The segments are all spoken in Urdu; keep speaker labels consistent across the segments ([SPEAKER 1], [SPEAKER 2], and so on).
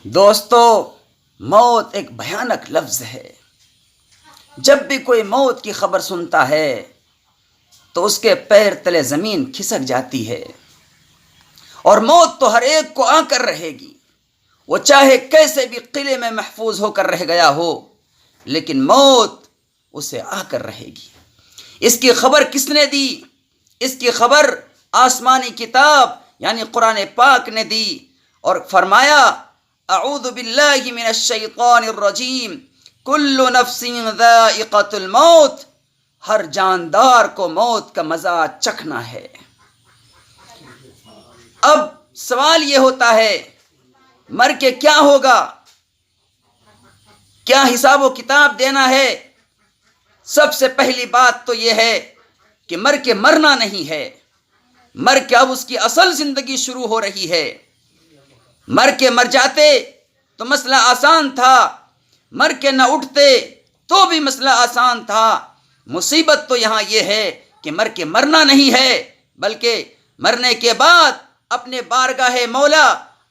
[SPEAKER 1] دوستو، موت ایک بھیانک لفظ ہے۔ جب بھی کوئی موت کی خبر سنتا ہے تو اس کے پیر تلے زمین کھسک جاتی ہے، اور موت تو ہر ایک کو آ کر رہے گی، وہ چاہے کیسے بھی قلعے میں محفوظ ہو کر رہ گیا ہو، لیکن موت اسے آ کر رہے گی۔ اس کی خبر کس نے دی؟ اس کی خبر آسمانی کتاب یعنی قرآن پاک نے دی، اور فرمایا اعوذ باللہ من الشیطان الرجیم کل نفس ذائقۃ الموت، ہر جاندار کو موت کا مزہ چکھنا ہے۔ اب سوال یہ ہوتا ہے، مر کے کیا ہوگا؟ کیا حساب و کتاب دینا ہے؟ سب سے پہلی بات تو یہ ہے کہ مر کے مرنا نہیں ہے، مر کے اب اس کی اصل زندگی شروع ہو رہی ہے۔ مر کے مر جاتے تو مسئلہ آسان تھا، مر کے نہ اٹھتے تو بھی مسئلہ آسان تھا۔ مصیبت تو یہاں یہ ہے کہ مر کے مرنا نہیں ہے، بلکہ مرنے کے بعد اپنے بارگاہ مولا،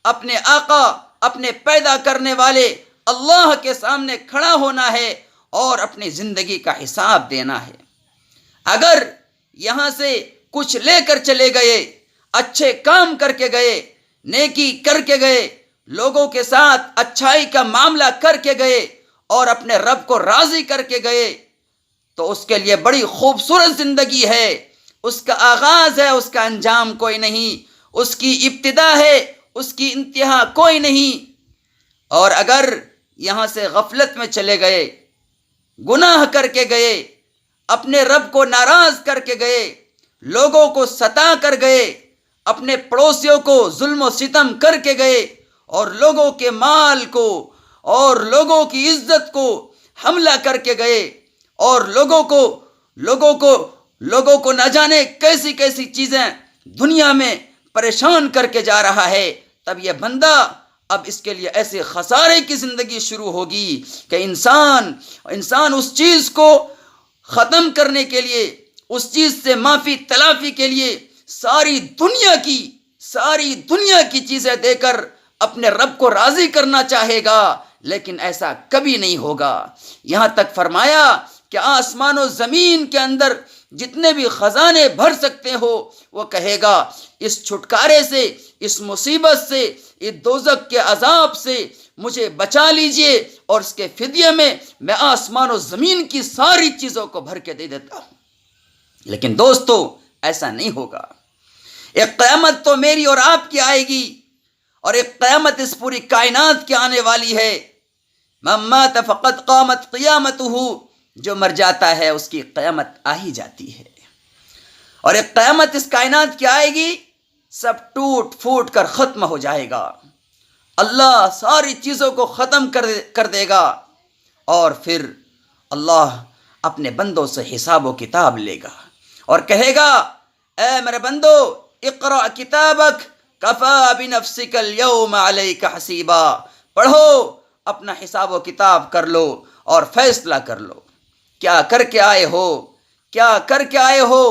[SPEAKER 1] اپنے آقا، اپنے پیدا کرنے والے اللہ کے سامنے کھڑا ہونا ہے اور اپنی زندگی کا حساب دینا ہے۔ اگر یہاں سے کچھ لے کر چلے گئے، اچھے کام کر کے گئے، نیکی کر کے گئے، لوگوں کے ساتھ اچھائی کا معاملہ کر کے گئے اور اپنے رب کو راضی کر کے گئے، تو اس کے لیے بڑی خوبصورت زندگی ہے۔ اس کا آغاز ہے، اس کا انجام کوئی نہیں، اس کی ابتدا ہے، اس کی انتہا کوئی نہیں۔ اور اگر یہاں سے غفلت میں چلے گئے، گناہ کر کے گئے، اپنے رب کو ناراض کر کے گئے، لوگوں کو ستا کر گئے، اپنے پڑوسیوں کو ظلم و ستم کر کے گئے، اور لوگوں کے مال کو اور لوگوں کی عزت کو حملہ کر کے گئے، اور لوگوں کو نہ جانے کیسی کیسی چیزیں دنیا میں پریشان کر کے جا رہا ہے، تب یہ بندہ اب اس کے لیے ایسے خسارے کی زندگی شروع ہوگی کہ انسان اس چیز کو ختم کرنے کے لیے، اس چیز سے معافی تلافی کے لیے ساری دنیا کی چیزیں دے کر اپنے رب کو راضی کرنا چاہے گا، لیکن ایسا کبھی نہیں ہوگا۔ یہاں تک فرمایا کہ آسمان و زمین کے اندر جتنے بھی خزانے بھر سکتے ہو، وہ کہے گا اس چھٹکارے سے، اس مصیبت سے، اس دوزخ کے عذاب سے مجھے بچا لیجئے، اور اس کے فدیے میں آسمان و زمین کی ساری چیزوں کو بھر کے دے دیتا ہوں۔ لیکن دوستو، ایسا نہیں ہوگا۔ ایک قیامت تو میری اور آپ کی آئے گی، اور ایک قیامت اس پوری کائنات کی آنے والی ہے۔ من مات فقد قامت قیامتہ، جو مر جاتا ہے اس کی قیامت آ ہی جاتی ہے۔ اور ایک قیامت اس کائنات کی آئے گی، سب ٹوٹ پھوٹ کر ختم ہو جائے گا، اللہ ساری چیزوں کو ختم کر دے گا، اور پھر اللہ اپنے بندوں سے حساب و کتاب لے گا اور کہے گا اے میرے بندو، اقرأ کتابک کفا بنفسک اليوم علیک حسیبا، پڑھو، اپنا حساب و کتاب کر لو اور فیصلہ کر لو، کیا کر کے آئے ہو، کیا کر کے آئے ہو۔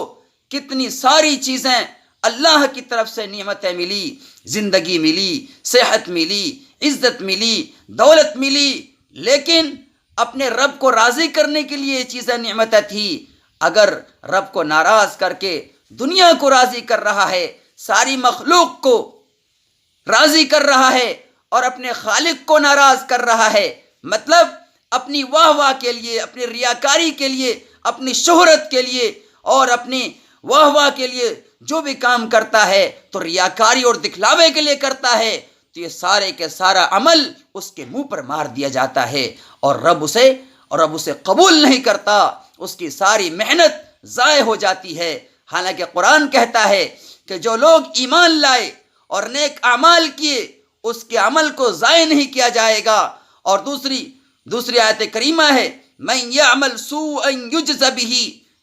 [SPEAKER 1] کتنی ساری چیزیں اللہ کی طرف سے نعمتیں ملی، زندگی ملی، صحت ملی، عزت ملی، دولت ملی، لیکن اپنے رب کو راضی کرنے کے لیے یہ چیزیں نعمتیں تھی۔ اگر رب کو ناراض کر کے دنیا کو راضی کر رہا ہے، ساری مخلوق کو راضی کر رہا ہے، اور اپنے خالق کو ناراض کر رہا ہے، مطلب اپنی واہ واہ کے لیے، اپنی ریاکاری کے لیے، اپنی شہرت کے لیے اور اپنی واہ واہ کے لیے جو بھی کام کرتا ہے تو ریاکاری اور دکھلاوے کے لیے کرتا ہے، تو یہ سارے کے سارا عمل اس کے منہ پر مار دیا جاتا ہے، اور رب اسے قبول نہیں کرتا، اس کی ساری محنت ضائع ہو جاتی ہے۔ حالانکہ قرآن کہتا ہے کہ جو لوگ ایمان لائے اور نیک اعمال کیے، اس کے عمل کو ضائع نہیں کیا جائے گا۔ اور دوسری آیت کریمہ ہے من یعمل سوءا یجز بہ،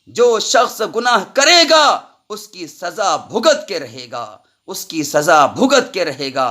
[SPEAKER 1] جو شخص گناہ کرے گا اس کی سزا بھگت کے رہے گا، اس کی سزا بھگت کے رہے گا۔